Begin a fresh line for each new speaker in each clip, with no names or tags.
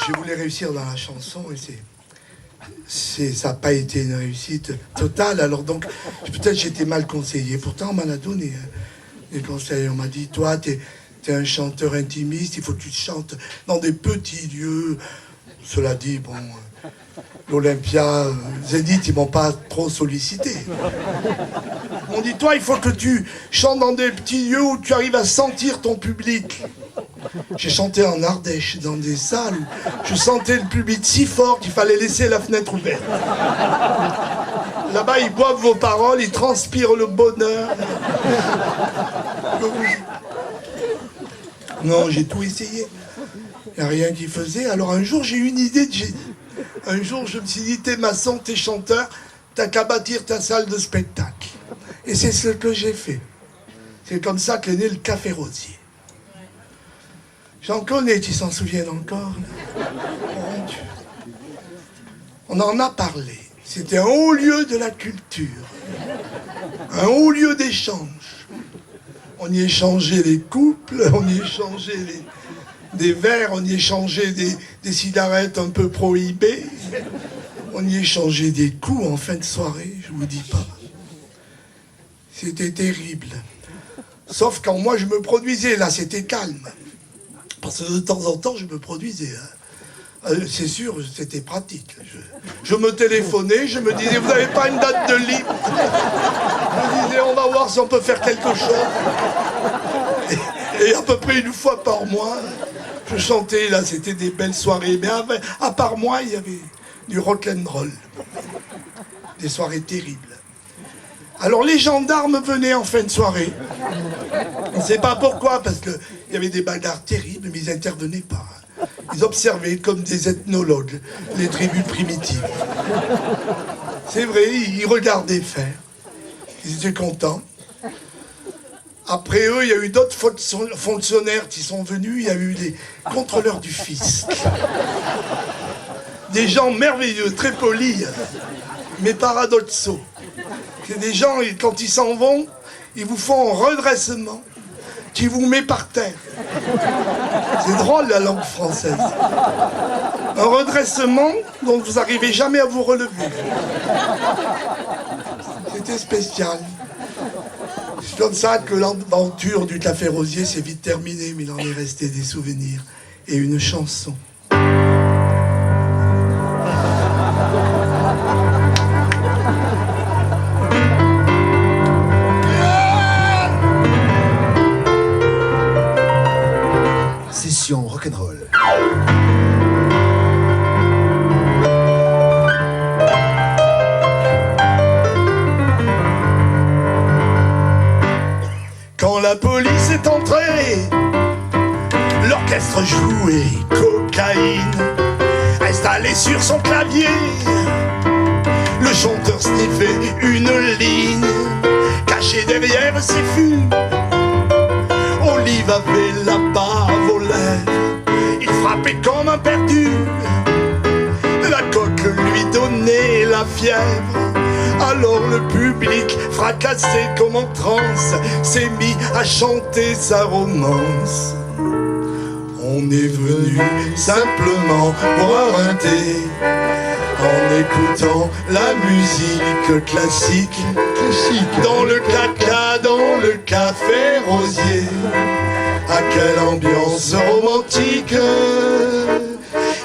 je voulais réussir dans la chanson et ça n'a pas été une réussite totale. Alors donc, peut-être j'étais mal conseillé. Pourtant, on m'en a donné des conseils. On m'a dit, toi, t'es un chanteur intimiste, il faut que tu chantes dans des petits lieux. Cela dit, bon, l'Olympia, Zénith, ils m'ont pas trop sollicité. On dit, toi, il faut que tu chantes dans des petits lieux où tu arrives à sentir ton public. J'ai chanté en Ardèche, dans des salles où je sentais le public si fort qu'il fallait laisser la fenêtre ouverte. Là-bas, ils boivent vos paroles, ils transpirent le bonheur. Non, j'ai tout essayé. Il n'y a rien qui faisait. Alors un jour, j'ai eu une idée de génie. Un jour, je me suis dit, t'es maçon, t'es chanteur, t'as qu'à bâtir ta salle de spectacle. Et c'est ce que j'ai fait. C'est comme ça qu'est né le Café Rosier. J'en connais qui s'en souviennent encore. Mon Dieu. On en a parlé. C'était un haut lieu de la culture. Un haut lieu d'échange. On y échangeait les couples, on y échangeait des verres, on y échangeait des cigarettes un peu prohibées. On y échangeait des coups en fin de soirée, je vous dis pas. C'était terrible. Sauf quand moi je me produisais, là c'était calme. Parce que de temps en temps je me produisais. C'est sûr, c'était pratique. Je me téléphonais, je me disais, vous n'avez pas une date de libre? Je me disais, on va voir si on peut faire quelque chose. Et à peu près une fois par mois, je chantais, là, c'était des belles soirées. Mais à part moi, il y avait du rock'n'roll. Des soirées terribles. Alors les gendarmes venaient en fin de soirée. On ne sait pas pourquoi, parce qu'il y avait des bagarres terribles, mais ils n'intervenaient pas. Ils observaient comme des ethnologues les tribus primitives. C'est vrai, ils regardaient faire. Ils étaient contents. Après eux, il y a eu d'autres fonctionnaires qui sont venus. Il y a eu des contrôleurs du fisc. Des gens merveilleux, très polis, mais paradoxaux. C'est des gens, quand ils s'en vont, ils vous font un redressement qui vous met par terre. C'est drôle, la langue française. Un redressement dont vous n'arrivez jamais à vous relever. C'était spécial. C'est comme ça que l'aventure du Café Rosier s'est vite terminée, mais il en est resté des souvenirs et une chanson.
Session rock'n'roll.
Quand la police est entrée, l'orchestre jouait cocaïne. Installé sur son clavier, le chanteur sniffait une ligne. Caché derrière ses fûts, Olive avait la bave aux lèvres. Il frappait comme un perdu, la coque lui donnait la fièvre. Alors le public, fracassé comme en transe, s'est mis à chanter sa romance. On est venu simplement boire un thé, en écoutant la musique classique. Dans le caca, dans le Café Rosier. À quelle ambiance romantique!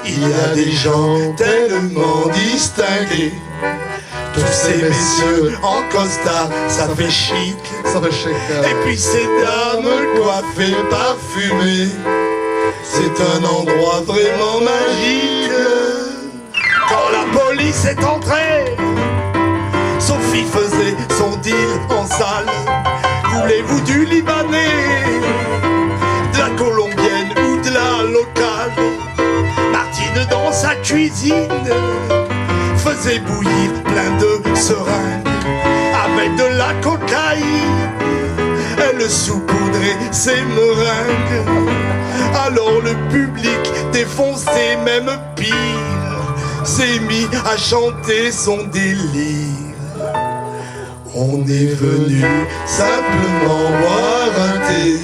Il y a des gens tellement distingués. Tous ces messieurs en costard, ça fait chic.
Ça fait chic.
Et puis ces dames coiffées, parfumées. C'est un endroit vraiment magique. Quand la police est entrée, Sophie faisait son deal en salle. Voulez-vous du Libanais, de la colombienne ou de la locale? Martine dans sa cuisine faisait bouillir plein de seringues avec de la cocaïne. Elle saupoudrait ses meringues. Alors le public défoncé, même pire, s'est mis à chanter son délire. On est venu simplement boire un thé,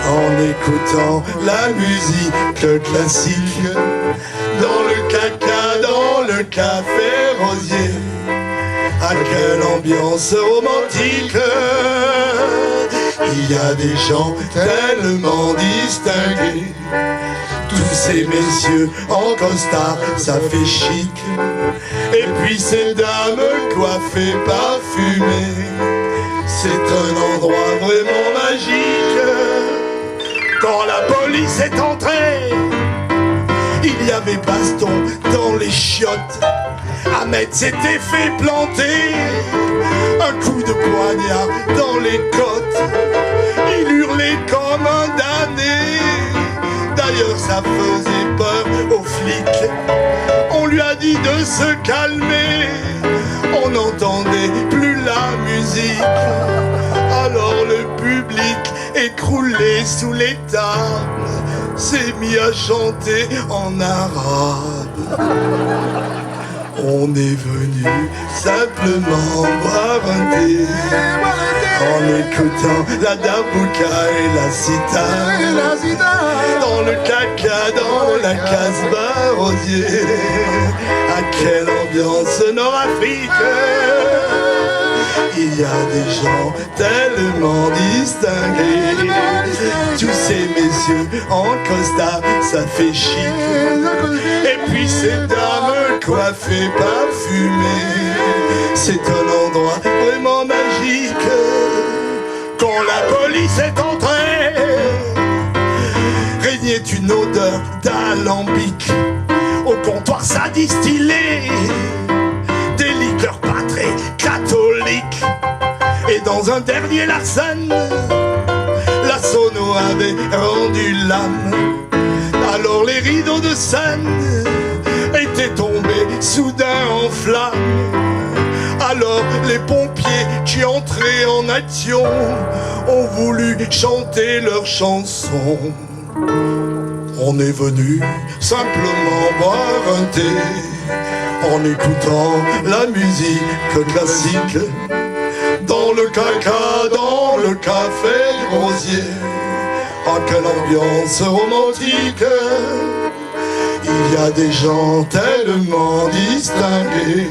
en écoutant la musique classique. Dans le caca, dans le café rosier. Ah, quelle ambiance romantique. Il y a des gens tellement distingués. Tous ces messieurs en costard, ça fait chic. Et puis ces dames coiffées, parfumées. C'est un endroit vraiment magique. Quand la police est entrée, il y avait baston dans les chiottes. Ahmed s'était fait planter un coup de poignard dans les côtes. Il hurlait comme un damné. D'ailleurs ça faisait peur aux flics. On lui a dit de se calmer. On n'entendait plus la musique. Alors le public, écroulé sous les tables, s'est mis à chanter en arabe. On est venu simplement boire un thé, en écoutant la dabouka et la cithare. Dans le caca, dans la Casbah rosier. À quelle ambiance nord-afrique. Il y a des gens tellement distingués. Tous ces messieurs en costard, ça fait chic. Et puis ces dames coiffées, parfumées. C'est un endroit vraiment magique. Quand la police est entrée, régnait une odeur d'alambic. Au comptoir ça distillait des liqueurs pas très catholiques. Et dans un dernier larcène, la sono avait rendu l'âme. Alors les rideaux de scène étaient tombés soudain en flammes. Alors les pompiers qui entraient en action ont voulu chanter leur chanson. On est venu simplement boire un thé, en écoutant la musique classique. Dans le caca, dans le café rosier. Ah, quelle ambiance romantique. Il y a des gens tellement distingués.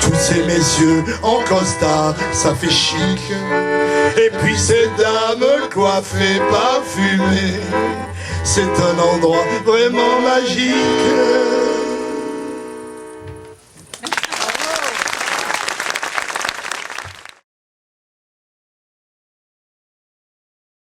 Tous ces messieurs en costard, ça fait chic. Et puis ces dames coiffées, parfumées. C'est un endroit vraiment magique.